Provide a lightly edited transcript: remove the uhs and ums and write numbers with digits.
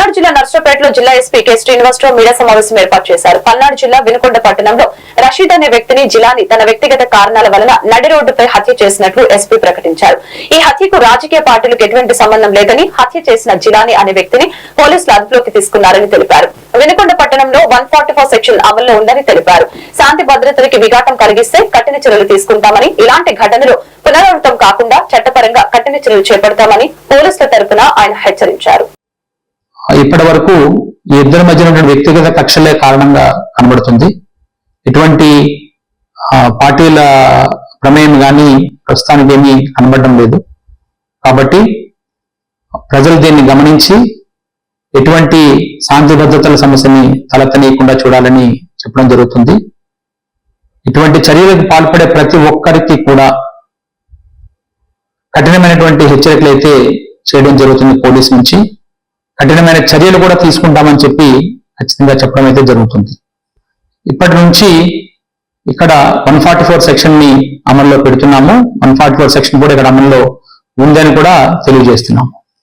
పల్నాడు జిల్లా నర్సరావుపేటలో జిల్లా SP K Srinivasarao media సమావేశం ఏర్పాటు చేశారు. పల్నాడు జిల్లా వినుకొండ పట్టణంలో రషీద్ అనే వ్యక్తిని జిలాని తన వ్యక్తిగత కారణాల వలన నడి రోడ్డుపై హత్య చేసినట్లు ఎస్పీ ప్రకటించారు. ఈ హత్యకు రాజకీయ పార్టీలకు ఎటువంటి సంబంధం లేదని, హత్య చేసిన జిలాని అనే వ్యక్తిని పోలీసులు అదుపులోకి తీసుకున్నారని తెలిపారు. వినుకొండ పట్టణంలో 144 సెక్షన్ అమల్లో ఉందని తెలిపారు. శాంతి భద్రతలకి విఘాతం కలిగిస్తే కఠిన చర్యలు తీసుకుంటామని, ఇలాంటి ఘటనలు పునరావృతం కాకుండా చట్టపరంగా కఠిన చర్యలు చేపడతామని పోలీసుల తరపున ఆయన హెచ్చరించారు. ఇప్పటి వరకు ఈ ఇద్దరి మధ్య వ్యక్తిగత కక్షలే కారణంగా కనబడుతుంది. ఎటువంటి పార్టీల ప్రమేయం కానీ ప్రస్తుతానికి ఏమీ కనబడడం లేదు. కాబట్టి ప్రజలు దీన్ని గమనించి ఎటువంటి శాంతి భద్రతల సమస్యని తలెత్తనీయకుండా చూడాలని చెప్పడం జరుగుతుంది. ఇటువంటి చర్యలకు పాల్పడే ప్రతి ఒక్కరికి కూడా కఠినమైనటువంటి హెచ్చరికలు అయితే చేయడం జరుగుతుంది. పోలీసు నుంచి కఠినమైన చర్యలు కూడా తీసుకుంటామని చెప్పి ఖచ్చితంగా చెప్పడం అయితే జరుగుతుంది. ఇప్పటి నుంచి ఇక్కడ 144 సెక్షన్ ని అమల్లో పెడుతున్నాము. 144 సెక్షన్ కూడా ఇక్కడ అమల్లో ఉందని కూడా తెలియజేస్తున్నాము.